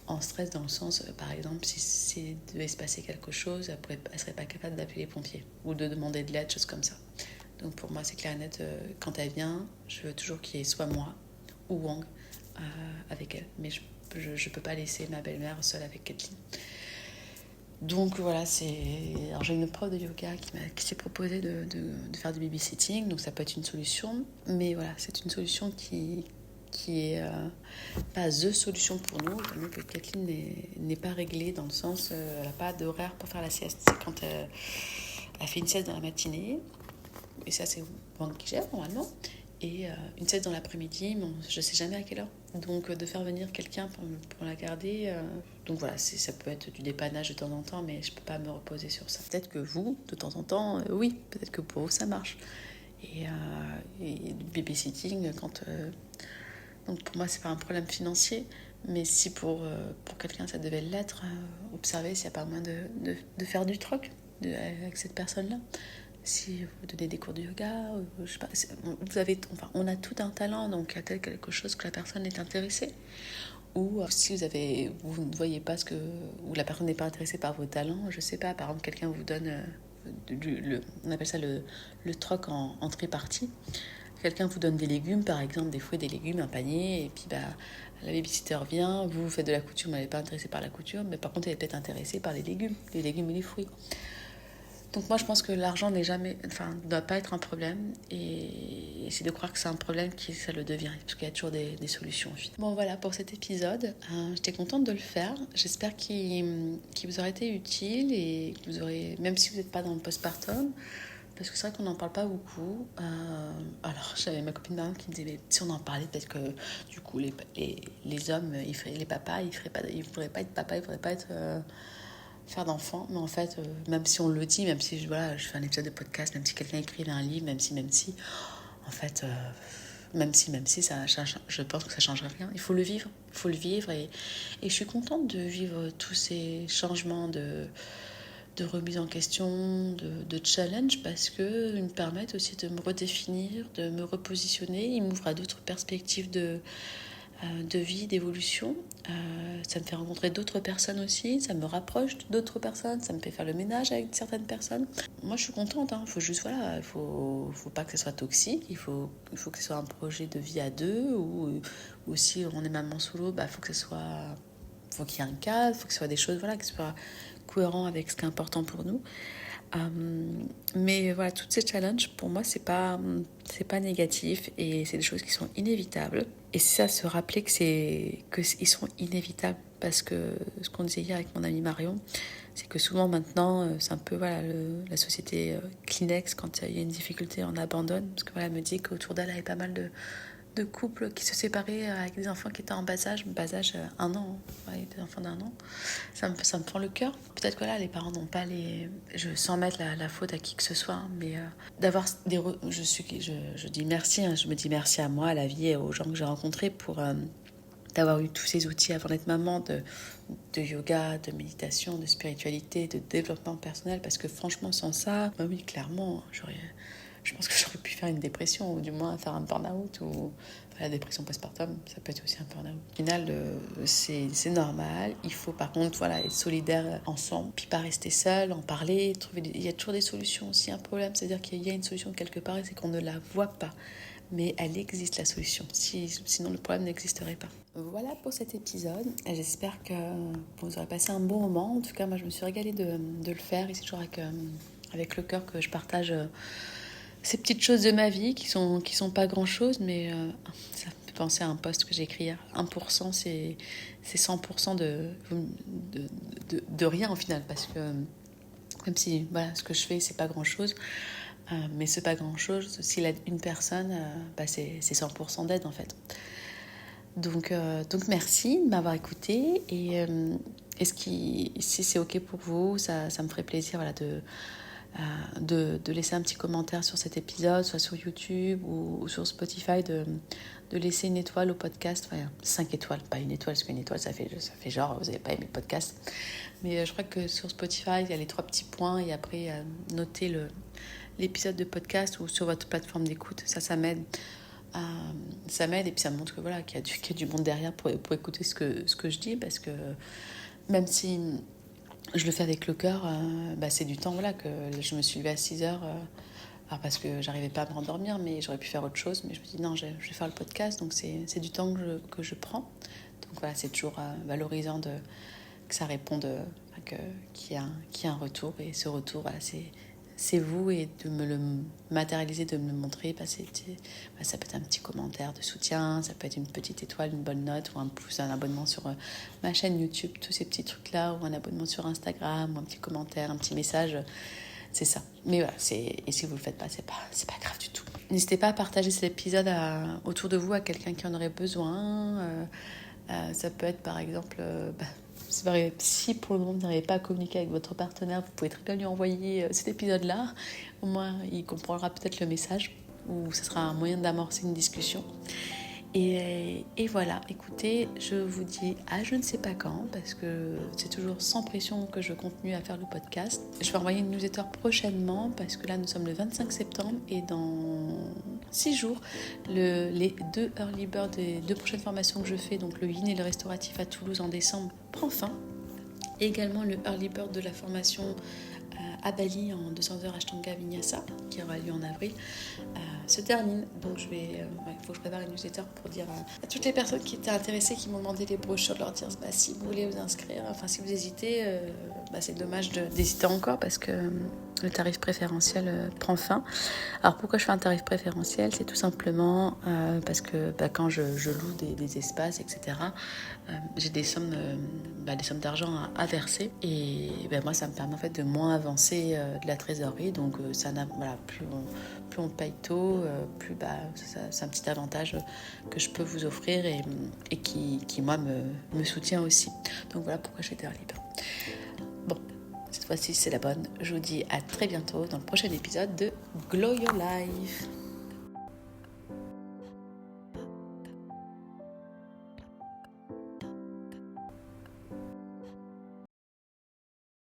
Speaker 1: En stress dans le sens, par exemple, si devait se passer quelque chose, elle serait pas capable d'appeler les pompiers ou de demander de l'aide, choses comme ça. Donc pour moi, c'est clair et net, quand elle vient, je veux toujours qu'il y ait soit moi ou Wang avec elle. Mais je peux pas laisser ma belle-mère seule avec Kathleen. Donc voilà, alors j'ai une prof de yoga qui s'est proposée de faire du babysitting, donc ça peut être une solution. Mais voilà, c'est une solution qui est pas the solution pour nous, tellement que Kathleen n'est pas réglée, dans le sens, elle n'a pas d'horaire pour faire la sieste. C'est quand elle fait une sieste dans la matinée, et ça c'est Wang qui gère normalement, et une sieste dans l'après-midi, mais je ne sais jamais à quelle heure. Donc de faire venir quelqu'un pour la garder, donc voilà, ça peut être du dépannage de temps en temps, mais je ne peux pas me reposer sur ça. Peut-être que vous, de temps en temps, oui, peut-être que pour vous ça marche. Et du babysitting, donc pour moi, c'est pas un problème financier, mais si pour quelqu'un ça devait l'être, observez s'il n'y a pas moyen de faire du troc avec cette personne-là. Si vous donnez des cours de yoga, je sais pas, on a tout un talent, donc il y a peut-être quelque chose que la personne est intéressée. Ou si vous ne voyez pas ou la personne n'est pas intéressée par vos talents, je sais pas, par exemple, quelqu'un vous donne, on appelle ça le troc en tripartie. Quelqu'un vous donne des légumes, par exemple, des fruits, des légumes, un panier, et puis la babysitter vient, vous faites de la couture, mais elle n'est pas intéressée par la couture, mais par contre, elle est peut-être intéressée par les légumes et les fruits. Donc moi, je pense que l'argent ne doit pas être un problème, et c'est de croire que c'est un problème qui ça le devient, parce qu'il y a toujours des solutions. Bon, voilà pour cet épisode. J'étais contente de le faire. J'espère qu'il vous aura été utile, et que vous aurez, même si vous n'êtes pas dans le postpartum, parce que c'est vrai qu'on n'en parle pas beaucoup. Alors, j'avais ma copine Marion qui me disait, mais si on en parlait, peut-être que du coup, les hommes, les papas, ils ne pourraient pas être papa, ils ne pourraient pas être, faire d'enfants. Mais en fait, même si on le dit, même si je fais un épisode de podcast, même si quelqu'un écrivait un livre, même si, en fait, même si, je pense que ça ne changerait rien. Il faut le vivre. Et je suis contente de vivre tous ces changements de remise en question, de challenge, parce qu'ils me permettent aussi de me redéfinir, de me repositionner. Ils m'ouvrent à d'autres perspectives de vie, d'évolution. Ça me fait rencontrer d'autres personnes aussi, ça me rapproche d'autres personnes, ça me fait faire le ménage avec certaines personnes. Moi, je suis contente, il faut juste, il faut pas que ce soit toxique, il faut que ce soit un projet de vie à deux, ou si on est maman solo, faut qu'il y ait un cadre, faut que ce soit des choses, qui soient cohérents avec ce qui est important pour nous. Mais voilà, tous ces challenges, pour moi, c'est pas négatif, et c'est des choses qui sont inévitables. Et c'est ça, se rappeler qu'ils sont inévitables, parce que ce qu'on disait hier avec mon amie Marion, c'est que souvent maintenant, c'est un peu la société Kleenex, quand il y a une difficulté, on abandonne, parce que elle me dit qu'autour d'elle, il y avait pas mal de couples qui se séparaient avec des enfants qui étaient en bas âge 1 an, des enfants d'1 an. Ça me prend le cœur. Peut-être que les parents n'ont pas sans mettre la faute à qui que ce soit, mais d'avoir je dis merci, je me dis merci à moi, à la vie et aux gens que j'ai rencontrés pour d'avoir eu tous ces outils avant d'être maman, de yoga, de méditation, de spiritualité, de développement personnel, parce que franchement, sans ça, oui, clairement, je pense que j'aurais pu faire une dépression ou du moins faire un burn-out ou la dépression postpartum, ça peut être aussi un burn-out. Au final, c'est normal. Il faut par contre être solidaire ensemble, puis pas rester seul, en parler, il y a toujours des solutions. S'il y a un problème, c'est-à-dire qu'il y a une solution quelque part et c'est qu'on ne la voit pas. Mais elle existe, la solution. Sinon, le problème n'existerait pas. Voilà pour cet épisode. J'espère que vous aurez passé un bon moment. En tout cas, moi, je me suis régalée de le faire. Et c'est toujours avec le cœur que je partage ces petites choses de ma vie qui sont pas grand-chose, mais ça me fait penser à un post que j'ai écrit hier. 1%, c'est 100% de rien, au final. Parce que même si ce que je fais, c'est pas grand-chose, mais c'est pas grand-chose. S'il aide une personne, c'est 100% d'aide, en fait. Donc merci de m'avoir écouté. Et si c'est OK pour vous, ça me ferait plaisir de laisser un petit commentaire sur cet épisode, soit sur YouTube ou sur Spotify, de laisser une étoile au podcast, 5 étoiles, pas une étoile, parce qu'une étoile, ça fait genre, vous n'avez pas aimé le podcast. Mais je crois que sur Spotify, il y a les 3 petits points, et après, notez l'épisode de podcast ou sur votre plateforme d'écoute, ça m'aide. Ça m'aide, et puis ça me montre que, qu'il y a du monde derrière pour écouter ce que je dis, parce que même si je le fais avec le cœur, c'est du temps que je me suis levée à 6h, parce que j'arrivais pas à me rendormir, mais j'aurais pu faire autre chose, mais je me dis non, je vais faire le podcast, donc c'est du temps que je prends. Donc c'est toujours valorisant que ça réponde, qu'il y a un retour, et ce retour, c'est vous, et de me le matérialiser, de me le montrer, ça peut être un petit commentaire de soutien, ça peut être une petite étoile, une bonne note, ou un abonnement sur ma chaîne YouTube, tous ces petits trucs-là, ou un abonnement sur Instagram, ou un petit commentaire, un petit message, c'est ça. Mais et si vous le faites pas, c'est pas grave du tout. N'hésitez pas à partager cet épisode autour de vous, à quelqu'un qui en aurait besoin. Ça peut être par exemple... c'est vrai, si pour le moment vous n'arrivez pas à communiquer avec votre partenaire, vous pouvez très bien lui envoyer cet épisode-là. Au moins, il comprendra peut-être le message, ou ce sera un moyen d'amorcer une discussion. Et voilà, écoutez, je vous dis à je ne sais pas quand, parce que c'est toujours sans pression que je continue à faire le podcast. Je vais envoyer une newsletter prochainement, parce que là nous sommes le 25 septembre, et dans 6 jours, les 2 early bird des 2 prochaines formations que je fais, donc le yin et le restauratif à Toulouse en décembre, prend fin. Et également le early bird de la formation à Bali en 200 heures Ashtanga Vinyasa, qui aura lieu en avril, se termine. Donc il faut que je prépare une newsletter pour dire à toutes les personnes qui étaient intéressées, qui m'ont demandé les brochures, de leur dire si vous voulez vous inscrire, si vous hésitez, c'est dommage d'hésiter encore, parce que le tarif préférentiel prend fin. Alors pourquoi je fais un tarif préférentiel ? C'est tout simplement parce que quand je loue des espaces, etc., j'ai des sommes d'argent à verser, et moi ça me permet en fait de moins avancer de la trésorerie. Donc plus on paye tôt, plus c'est un petit avantage que je peux vous offrir, et qui moi me soutient aussi. Donc voilà pourquoi je fais early bird. Bon, cette fois-ci c'est la bonne. Je vous dis à très bientôt dans le prochain épisode de Glow Your Life.